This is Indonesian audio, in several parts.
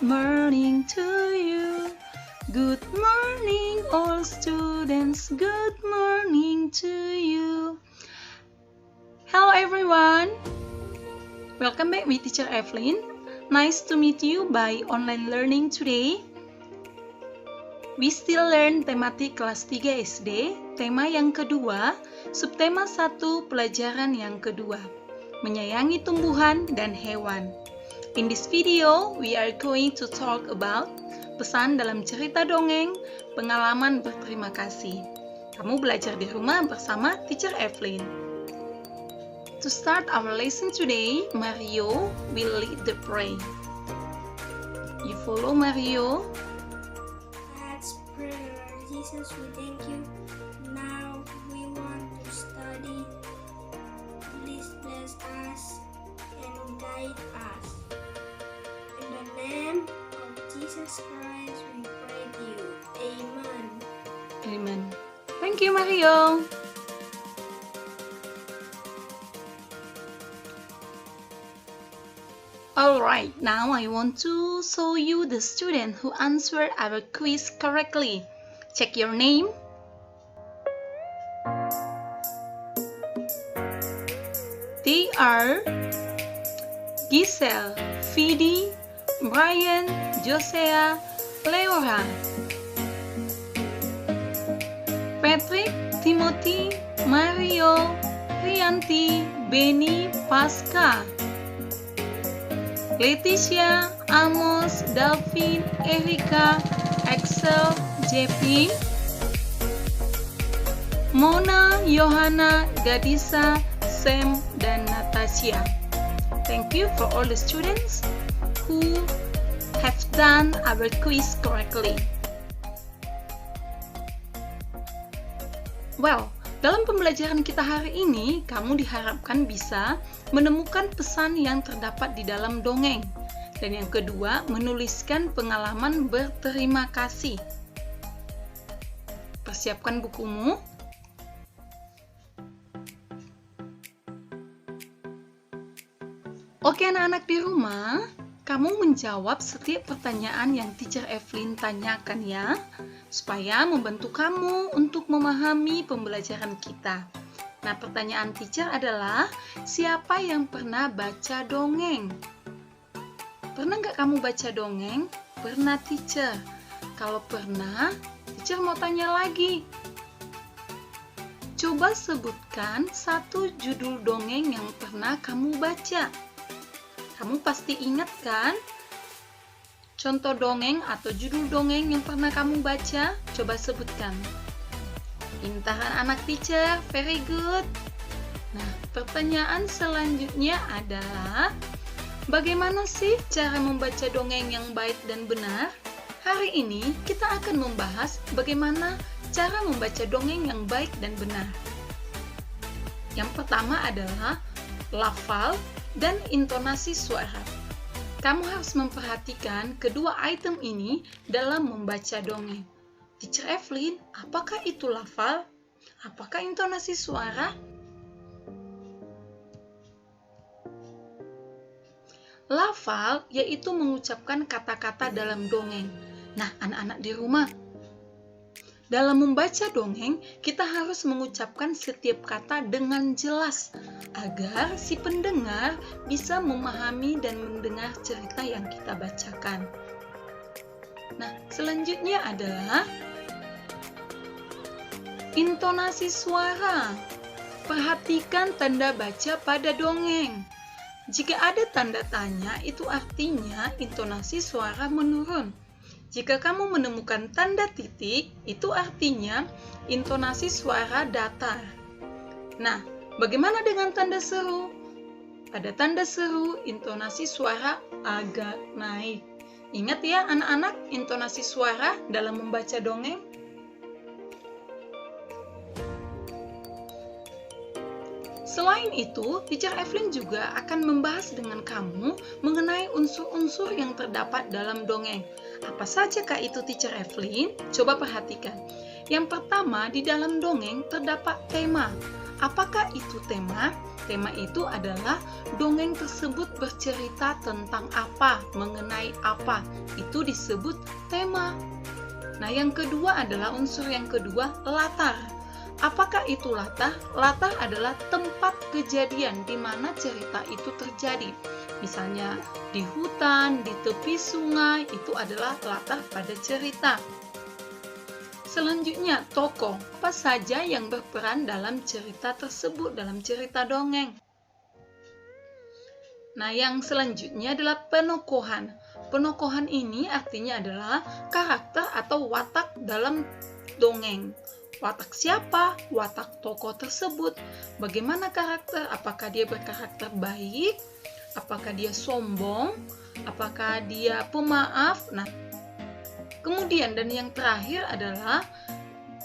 morning to you. Good morning all students, good morning to you. Hello everyone, welcome back with Teacher Evelyn. Nice to meet you by online learning today. We still learn tematik kelas 3 SD, tema yang kedua, subtema 1 pelajaran yang kedua, menyayangi tumbuhan dan hewan. In this video, we are going to talk about pesan dalam cerita dongeng, pengalaman berterima kasih. Kamu belajar di rumah bersama Teacher Evelyn. To start our lesson today, Mario will lead the prayer. You follow Mario. Let's pray. Lord Jesus, we thank you. Now we want to study. Please bless us and guide us. In the name of Jesus Christ, we pray to you. Amen. Amen. Thank you, Mario. Alright, now I want to show you the student who answered our quiz correctly. Check your name. They are Giselle, Fidi, Brian, Josea, Leora, Patrick, Timothy, Mario, Rianti, Benny, Pasca, Leticia, Amos, Davin, Erika, Axel, JP, Mona, Johanna, Gadisa, Sam, dan Natasha. Thank you for all the students who have done our quiz correctly. Well, dalam pembelajaran kita hari ini, kamu diharapkan bisa menemukan pesan yang terdapat di dalam dongeng. Dan yang kedua, menuliskan pengalaman berterima kasih. Persiapkan bukumu. Oke anak-anak di rumah, kamu menjawab setiap pertanyaan yang Teacher Evelyn tanyakan ya, supaya membantu kamu untuk memahami pembelajaran kita. Nah, pertanyaan teacher adalah, siapa yang pernah baca dongeng? Pernah nggak kamu baca dongeng? Pernah, teacher. Kalau pernah, teacher mau tanya lagi. Coba sebutkan satu judul dongeng yang pernah kamu baca. Kamu pasti ingat kan? Contoh dongeng atau judul dongeng yang pernah kamu baca? Coba sebutkan. Pintaran anak teacher, very good. Nah, pertanyaan selanjutnya adalah, bagaimana sih cara membaca dongeng yang baik dan benar? Hari ini kita akan membahas bagaimana cara membaca dongeng yang baik dan benar. Yang pertama adalah lafal dan intonasi suara. Kamu harus memperhatikan kedua item ini dalam membaca dongeng. Teacher Evelyn, apakah itu lafal? Apakah intonasi suara? Lafal yaitu mengucapkan kata-kata dalam dongeng. Nah, anak-anak di rumah, dalam membaca dongeng, kita harus mengucapkan setiap kata dengan jelas agar si pendengar bisa memahami dan mendengar cerita yang kita bacakan. Nah, selanjutnya adalah intonasi suara. Perhatikan tanda baca pada dongeng. Jika ada tanda tanya, itu artinya intonasi suara menurun. Jika kamu menemukan tanda titik, itu artinya intonasi suara datar. Nah, bagaimana dengan tanda seru? Pada tanda seru, intonasi suara agak naik. Ingat ya anak-anak, intonasi suara dalam membaca dongeng. Selain itu, Teacher Evelyn juga akan membahas dengan kamu mengenai unsur-unsur yang terdapat dalam dongeng. Apa sajakah itu, Teacher Evelyn? Coba perhatikan. Yang pertama, di dalam dongeng terdapat tema. Apakah itu tema? Tema itu adalah dongeng tersebut bercerita tentang apa, mengenai apa. Itu disebut tema. Nah, yang kedua adalah unsur yang kedua, latar. Apakah itu latar? Latar adalah tempat kejadian di mana cerita itu terjadi. Misalnya di hutan, di tepi sungai, itu adalah latar pada cerita. Selanjutnya, tokoh. Apa saja yang berperan dalam cerita tersebut, dalam cerita dongeng? Nah, yang selanjutnya adalah penokohan. Penokohan ini artinya adalah karakter atau watak dalam dongeng. Watak siapa? Watak tokoh tersebut. Bagaimana karakter? Apakah dia berkarakter baik? Apakah dia sombong? Apakah dia pemaaf? Nah, kemudian dan yang terakhir adalah,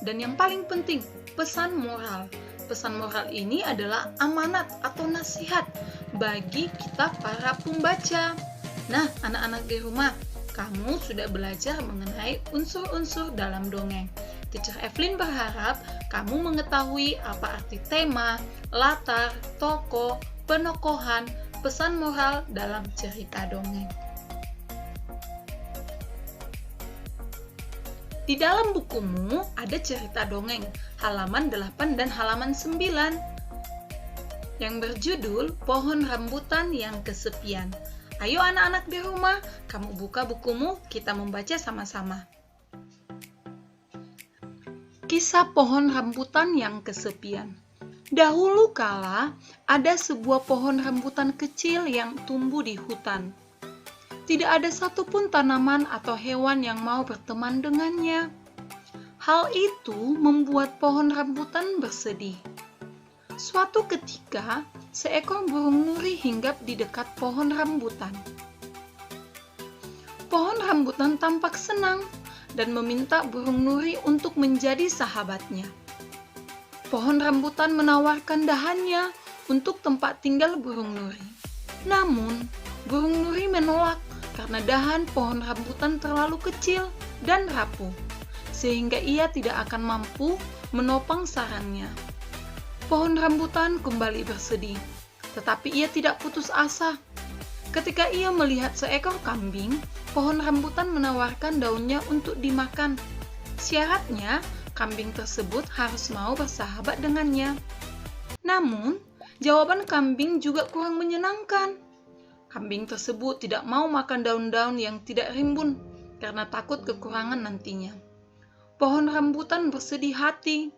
dan yang paling penting, pesan moral. Pesan moral ini adalah amanat atau nasihat bagi kita para pembaca. Nah, anak-anak di rumah, kamu sudah belajar mengenai unsur-unsur dalam dongeng. Teacher Evelyn berharap kamu mengetahui apa arti tema, latar, tokoh, penokohan, pesan moral dalam cerita dongeng. Di dalam bukumu ada cerita dongeng, halaman 8 dan halaman 9, yang berjudul Pohon Rambutan yang Kesepian. Ayo anak-anak di rumah, kamu buka bukumu, kita membaca sama-sama. Kisah Pohon Rambutan yang Kesepian. Dahulu kala, ada sebuah pohon rambutan kecil yang tumbuh di hutan. Tidak ada satupun tanaman atau hewan yang mau berteman dengannya. Hal itu membuat pohon rambutan bersedih. Suatu ketika, seekor burung nuri hinggap di dekat pohon rambutan. Pohon rambutan tampak senang dan meminta burung nuri untuk menjadi sahabatnya. Pohon rambutan menawarkan dahannya untuk tempat tinggal burung nuri. Namun, burung nuri menolak karena dahan pohon rambutan terlalu kecil dan rapuh, sehingga ia tidak akan mampu menopang sarangnya. Pohon rambutan kembali bersedih, tetapi ia tidak putus asa. Ketika ia melihat seekor kambing, pohon rambutan menawarkan daunnya untuk dimakan. Syaratnya, kambing tersebut harus mau bersahabat dengannya. Namun, jawaban kambing juga kurang menyenangkan. Kambing tersebut tidak mau makan daun-daun yang tidak rimbun karena takut kekurangan nantinya. Pohon rambutan bersedih hati,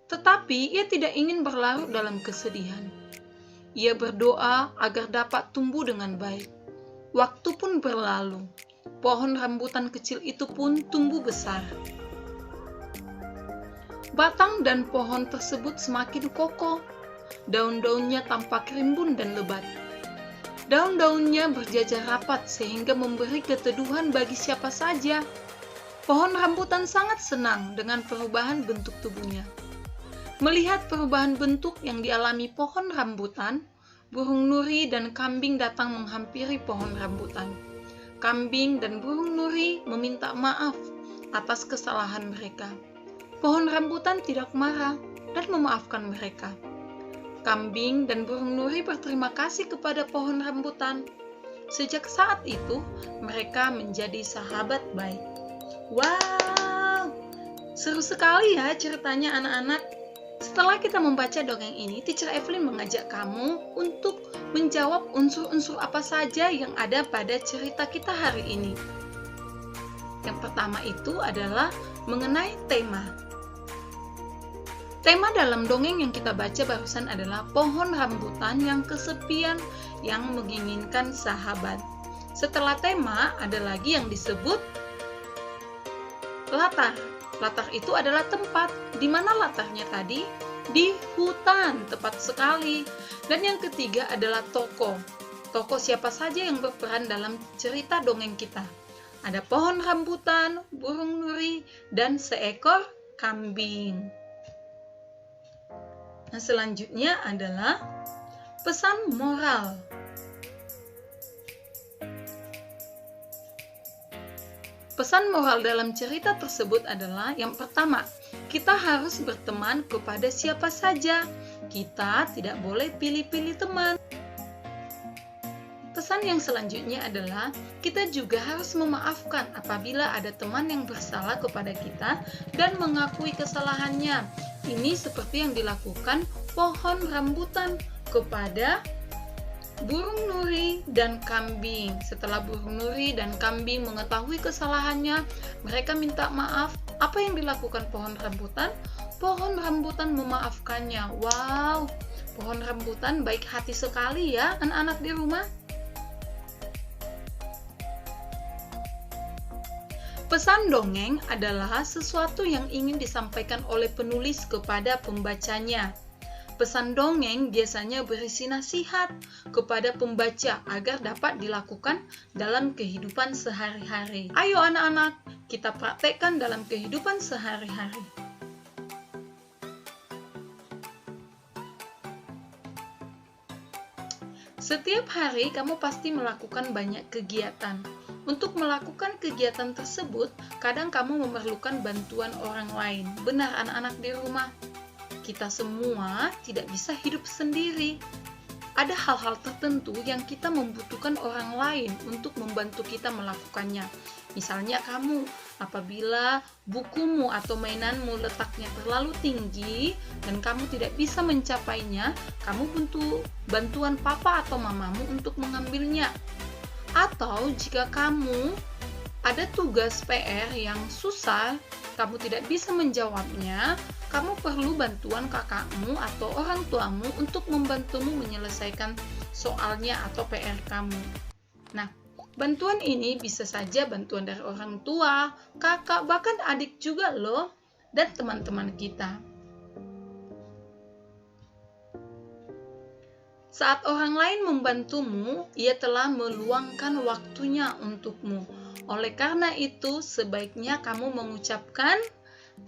tetapi ia tidak ingin berlarut dalam kesedihan. Ia berdoa agar dapat tumbuh dengan baik. Waktu pun berlalu. Pohon rambutan kecil itu pun tumbuh besar. Batang dan pohon tersebut semakin kokoh. Daun-daunnya tampak rimbun dan lebat. Daun-daunnya berjajar rapat sehingga memberi keteduhan bagi siapa saja. Pohon rambutan sangat senang dengan perubahan bentuk tubuhnya. Melihat perubahan bentuk yang dialami pohon rambutan, burung nuri dan kambing datang menghampiri pohon rambutan. Kambing dan burung nuri meminta maaf atas kesalahan mereka. Pohon rambutan tidak marah dan memaafkan mereka. Kambing dan burung nuri berterima kasih kepada pohon rambutan. Sejak saat itu, mereka menjadi sahabat baik. Wow, seru sekali ya ceritanya anak-anak. Setelah kita membaca dongeng ini, Teacher Evelyn mengajak kamu untuk menjawab unsur-unsur apa saja yang ada pada cerita kita hari ini. Yang pertama itu adalah mengenai tema. Tema dalam dongeng yang kita baca barusan adalah pohon rambutan yang kesepian yang menginginkan sahabat. Setelah tema, ada lagi yang disebut latar. Latar itu adalah tempat. Di mana latarnya tadi? Di hutan, tepat sekali. Dan yang ketiga adalah tokoh. Tokoh siapa saja yang berperan dalam cerita dongeng kita? Ada pohon rambutan, burung nuri, dan seekor kambing. Nah, selanjutnya adalah pesan moral. Pesan moral dalam cerita tersebut adalah yang pertama, kita harus berteman kepada siapa saja. Kita tidak boleh pilih-pilih teman. Pesan yang selanjutnya adalah kita juga harus memaafkan apabila ada teman yang bersalah kepada kita dan mengakui kesalahannya. Ini seperti yang dilakukan pohon rambutan kepada burung nuri dan kambing. Setelah burung nuri dan kambing mengetahui kesalahannya, mereka minta maaf. Apa yang dilakukan pohon rambutan? Pohon rambutan memaafkannya. Wow, pohon rambutan baik hati sekali ya anak-anak di rumah. Pesan dongeng adalah sesuatu yang ingin disampaikan oleh penulis kepada pembacanya. Pesan dongeng biasanya berisi nasihat kepada pembaca agar dapat dilakukan dalam kehidupan sehari-hari. Ayo anak-anak, kita praktekkan dalam kehidupan sehari-hari. Setiap hari kamu pasti melakukan banyak kegiatan. Untuk melakukan kegiatan tersebut, kadang kamu memerlukan bantuan orang lain. Benar anak-anak di rumah? Kita semua tidak bisa hidup sendiri. Ada hal-hal tertentu yang kita membutuhkan orang lain untuk membantu kita melakukannya. Misalnya kamu, apabila bukumu atau mainanmu letaknya terlalu tinggi dan kamu tidak bisa mencapainya, kamu butuh bantuan papa atau mamamu untuk mengambilnya. Atau jika kamu ada tugas PR yang susah, kamu tidak bisa menjawabnya, kamu perlu bantuan kakakmu atau orang tuamu untuk membantumu menyelesaikan soalnya atau PR kamu. Nah, bantuan ini bisa saja bantuan dari orang tua, kakak, bahkan adik juga loh, dan teman-teman kita. Saat orang lain membantumu, ia telah meluangkan waktunya untukmu. Oleh karena itu, sebaiknya kamu mengucapkan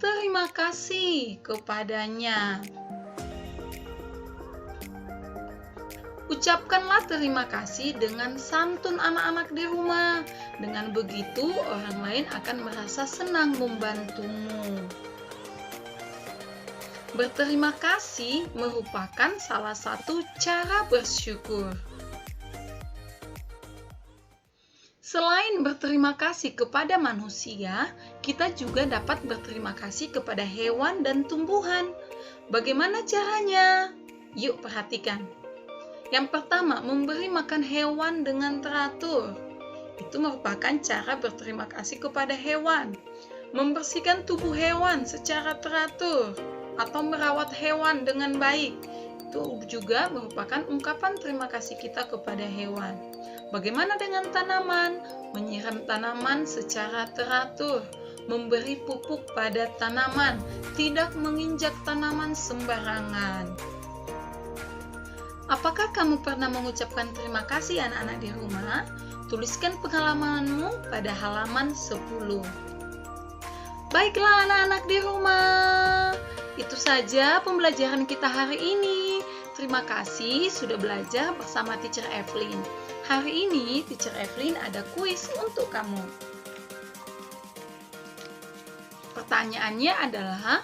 terima kasih kepadanya. Ucapkanlah terima kasih dengan santun anak-anak di rumah. Dengan begitu, orang lain akan merasa senang membantumu. Berterima kasih merupakan salah satu cara bersyukur. Selain berterima kasih kepada manusia, kita juga dapat berterima kasih kepada hewan dan tumbuhan. Bagaimana caranya? Yuk perhatikan. Yang pertama, memberi makan hewan dengan teratur. Itu merupakan cara berterima kasih kepada hewan. Membersihkan tubuh hewan secara teratur atau merawat hewan dengan baik, itu juga merupakan ungkapan terima kasih kita kepada hewan. Bagaimana dengan tanaman? Menyiram tanaman secara teratur, memberi pupuk pada tanaman, tidak menginjak tanaman sembarangan. Apakah kamu pernah mengucapkan terima kasih anak-anak di rumah? Tuliskan pengalamanmu pada halaman 10. Baiklah anak-anak di rumah, itu saja pembelajaran kita hari ini. Terima kasih sudah belajar bersama Teacher Evelyn. Hari ini Teacher Evelyn ada kuis untuk kamu. Pertanyaannya adalah,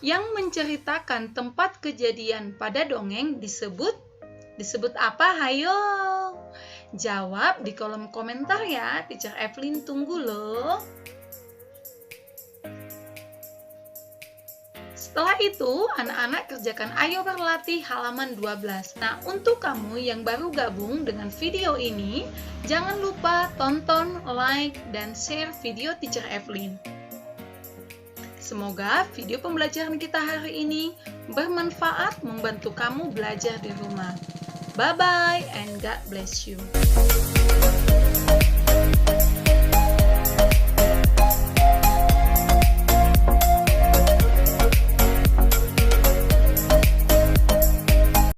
yang menceritakan tempat kejadian pada dongeng disebut apa? Hayo jawab di kolom komentar ya. Teacher Evelyn tunggu loh. Setelah itu, anak-anak kerjakan Ayo Berlatih halaman 12. Nah, untuk kamu yang baru gabung dengan video ini, jangan lupa tonton, like, dan share video Teacher Evelyn. Semoga video pembelajaran kita hari ini bermanfaat membantu kamu belajar di rumah. Bye-bye and God bless you.